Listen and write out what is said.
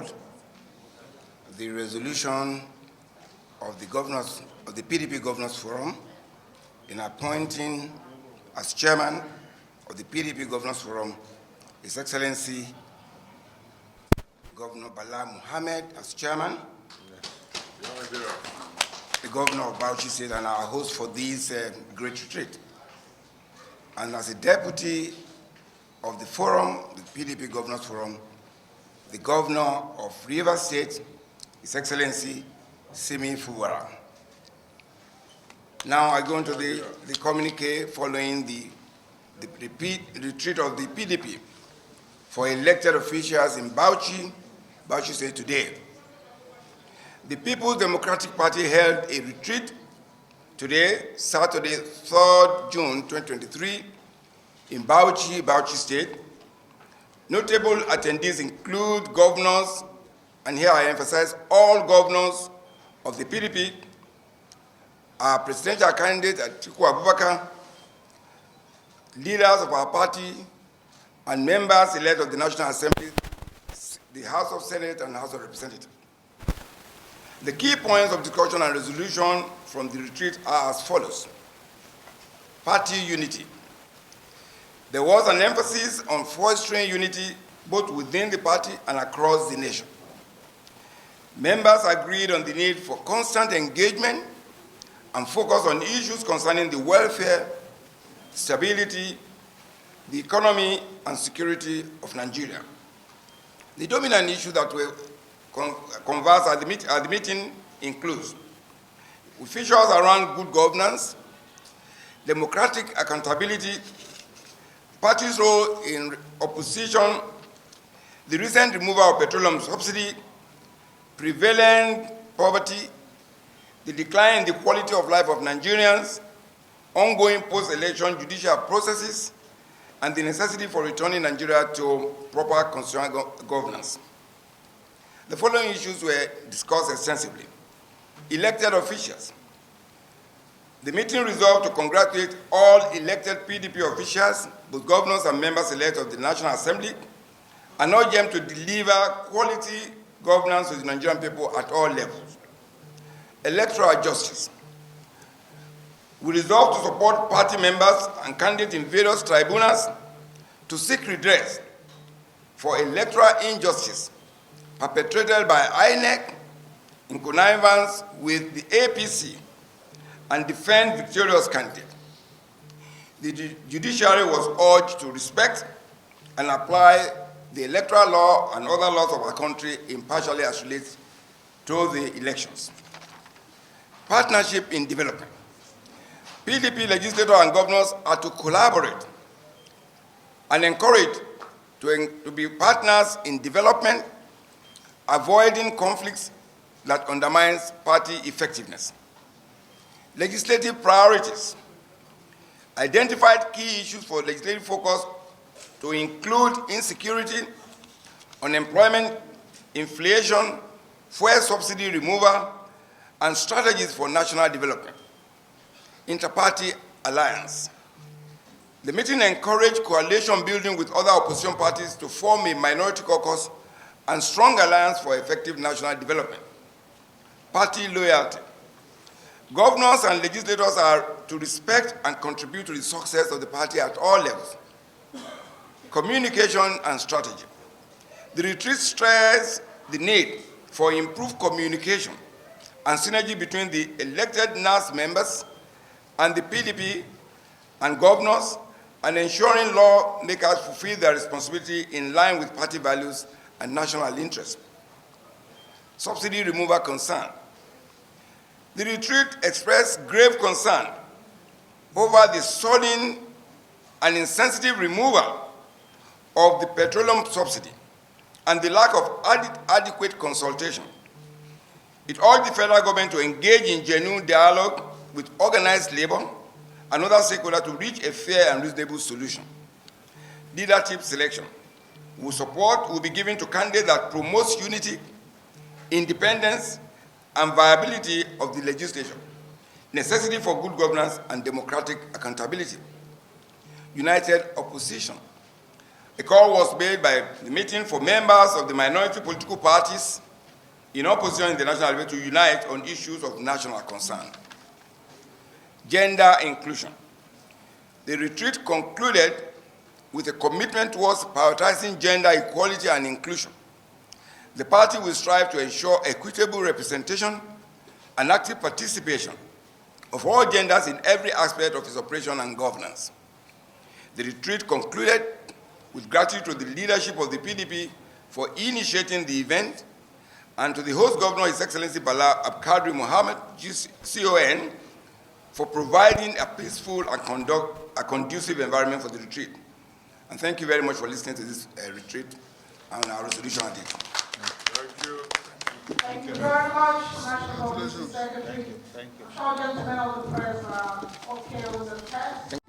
called the resolution of the governors of the PDP Governors Forum in appointing as chairman of the PDP Governors Forum His Excellency Governor Bala Mohammed as chairman, the governor of Bauchi State and our host for this great retreat, and as a deputy of the forum, the PDP Governors Forum, the governor of Rivers State, His Excellency Fubara. Now I go into the communique following the retreat of the PDP for elected officials in Bauchi State today. The People's Democratic Party held a retreat today, Saturday, 3rd June 2023, in Bauchi State. Notable attendees include governors, and here I emphasize all governors of the PDP, our presidential candidate Atiku Abubakar, leaders of our party, and members elect of the National Assembly, the House of Senate and House of Representatives. The key points of discussion and resolution from the retreat are as follows. Party unity. There was an emphasis on fostering unity both within the party and across the nation. Members agreed on the need for constant engagement and focus on issues concerning the welfare, stability, the economy, and security of Nigeria. The dominant issue that were conversed at the meeting includes officials around good governance, democratic accountability, party's role in opposition, the recent removal of petroleum subsidy, prevalent poverty, the decline in the quality of life of Nigerians, ongoing post-election judicial processes, and the necessity for returning Nigeria to proper constitutional governance. The following issues were discussed extensively. Elected officials. The meeting resolved to congratulate all elected PDP officials, both governors and members-elect of the National Assembly, and urge them to deliver quality governance to the Nigerian people at all levels. Electoral justice. We resolve to support party members and candidates in various tribunals to seek redress for electoral injustice perpetrated by INEC in connivance with the APC and defend victorious candidates. The judiciary was urged to respect and apply the electoral law and other laws of our country impartially as relates to the elections. Partnership in development. PDP legislators and governors are to collaborate and encourage to be partners in development, avoiding conflicts that undermines party effectiveness. Legislative priorities. Identified key issues for legislative focus to include insecurity, unemployment, inflation, fuel subsidy removal, and strategies for national development. Inter-party alliance. The meeting encouraged coalition building with other opposition parties to form a minority caucus and strong alliance for effective national development. Party loyalty. Governors and legislators are to respect and contribute to the success of the party at all levels. Communication and strategy. The retreat stressed the need for improved communication and synergy between the elected NAS members and the PDP and governors, and ensuring lawmakers fulfill their responsibility in line with party values and national interests. Subsidy removal concern. The retreat expressed grave concern over the sudden and insensitive removal of the petroleum subsidy and the lack of adequate consultation. It urged the federal government to engage in genuine dialogue with organized labor and other stakeholders to reach a fair and reasonable solution. Leadership selection. Support will be given to candidates that promotes unity, independence, and viability of the legislation, necessity for good governance and democratic accountability. United opposition. A call was made by the meeting for members of the minority political parties in opposition in the National Assembly to unite on issues of national concern. Gender inclusion. The retreat concluded with a commitment towards prioritizing gender equality and inclusion. The party will strive to ensure equitable representation and active participation of all genders in every aspect of its operation and governance. The retreat concluded with gratitude to the leadership of the PDP for initiating the event, and to the host governor, His Excellency Bala Abkadri Mohammed, CON, for providing a peaceful and a conducive environment for the retreat. And thank you very much for listening to this retreat and our resolution on it. Thank you. Thank you very much, National Secretary. Thank you. I'm sure gentlemen of the press are okay with the test.